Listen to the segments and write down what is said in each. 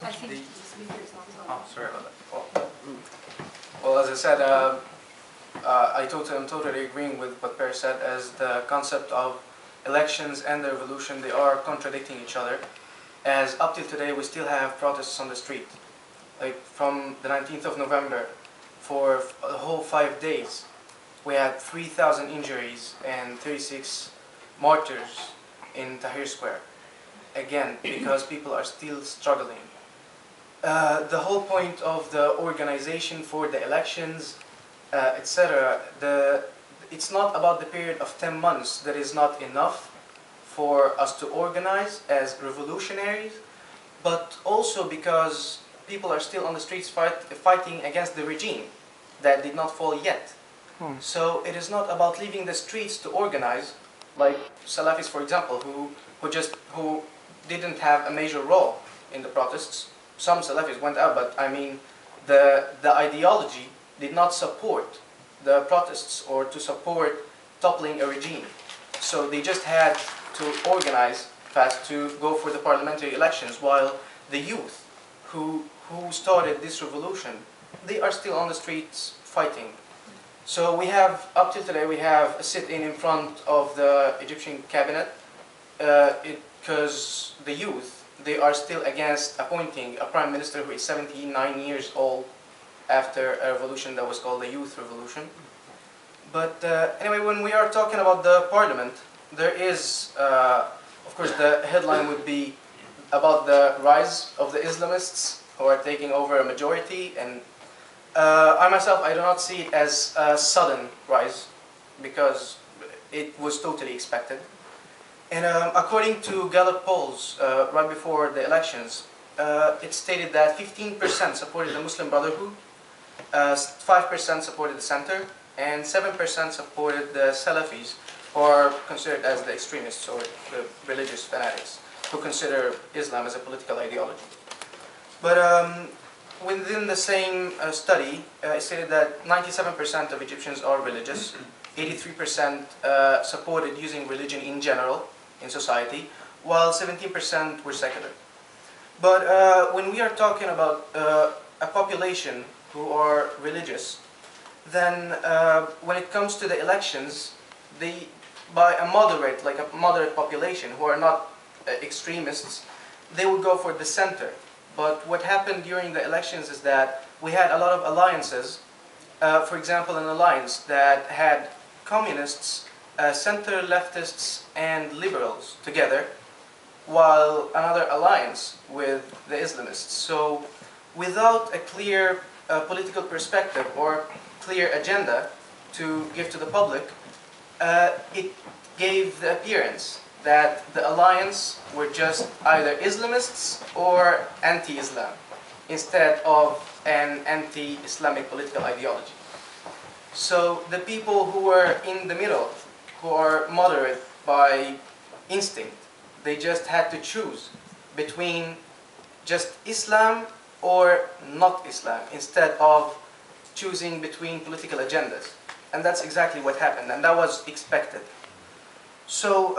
I think the speaker's not on. Oh, sorry about that. Well, as I said, I'm totally agreeing with what Per said, as the concept of elections and the revolution, they are contradicting each other. As up till today, we still have protests on the street. Like from the 19th of November, for a whole 5 days, we had 3,000 injuries and 36 martyrs in Tahrir Square. Again, because people are still struggling. The whole point of the organization for the elections, etc., it's not about the period of 10 months that is not enough for us to organize as revolutionaries, but also because people are still on the streets fighting against the regime that did not fall yet. So it is not about leaving the streets to organize, like Salafis, for example, who didn't have a major role in the protests. Some Salafis went out, but I mean, the ideology did not support the protests or to support toppling a regime. So they just had to organize fast to go for the parliamentary elections, while the youth who started this revolution, they are still on the streets fighting. So we have, up till today, we have a sit-in in front of the Egyptian cabinet, because the youth, they are still against appointing a prime minister who is 79 years old after a revolution that was called the Youth Revolution. But anyway, when we are talking about the parliament, there is, of course, the headline would be about the rise of the Islamists who are taking over a majority. And I myself, I do not see it as a sudden rise, because it was totally expected. And according to Gallup polls right before the elections, it stated that 15% supported the Muslim Brotherhood, 5% supported the center, and 7% supported the Salafis, who are considered as the extremists or the religious fanatics, who consider Islam as a political ideology. But within the same study, it stated that 97% of Egyptians are religious, 83% supported using religion in general in society, while 17% were secular. But when we are talking about a population who are religious, then when it comes to the elections, by a moderate population who are not extremists, they would go for the center. But what happened during the elections is that we had a lot of alliances. For example, an alliance that had communists, center leftists and liberals together, while another alliance with the Islamists. So without a clear political perspective or clear agenda to give to the public, it gave the appearance that the alliance were just either Islamists or anti-Islam, instead of an anti-Islamic political ideology. So the people who were in the middle, who are moderate by instinct, they just had to choose between just Islam or not Islam, instead of choosing between political agendas. And that's exactly what happened, and that was expected. So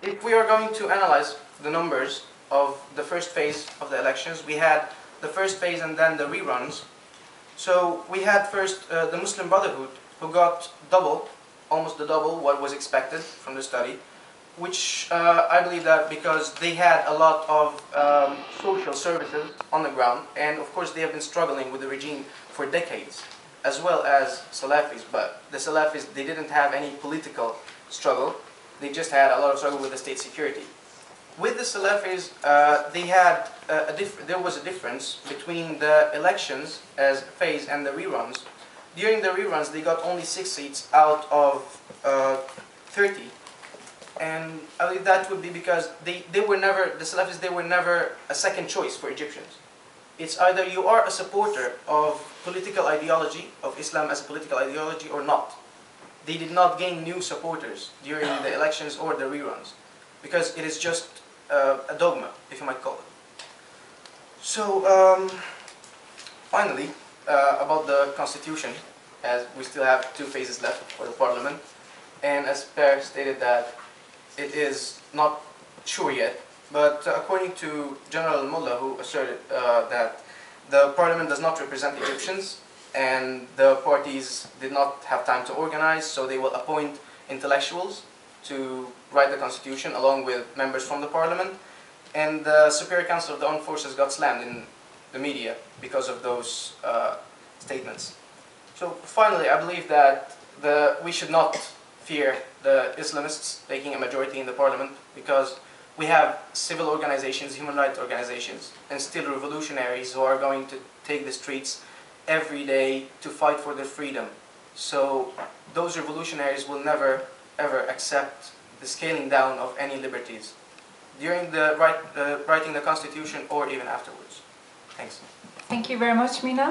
if we are going to analyze the numbers of the first phase of the elections, we had the first phase and then the reruns. So we had first the Muslim Brotherhood, who got almost the double what was expected from the study, which I believe that because they had a lot of social services on the ground, and of course they have been struggling with the regime for decades, as well as Salafis. But the Salafis, they didn't have any political struggle, they just had a lot of struggle with the state security. With the Salafis, there was a difference between the elections as phase and the reruns. During the reruns, they got only 6 seats out of 30. And I believe that would be because the Salafis, they were never a second choice for Egyptians. It's either you are a supporter of political ideology, of Islam as a political ideology, or not. They did not gain new supporters during the elections or the reruns, because it is just a dogma, if you might call it. So, finally, about the constitution, as we still have 2 phases left for the parliament, and as Per stated that it is not sure yet But according to General Mullah, who asserted that the parliament does not represent Egyptians and the parties did not have time to organize, so they will appoint intellectuals to write the constitution along with members from the parliament. And the Superior Council of the Armed Forces got slammed in the media because of those statements. So finally, I believe that we should not fear the Islamists taking a majority in the parliament, because we have civil organizations, human rights organizations, and still revolutionaries who are going to take the streets every day to fight for their freedom. So those revolutionaries will never ever accept the scaling down of any liberties during the writing the constitution or even afterwards. Thanks. Thank you very much, Mina.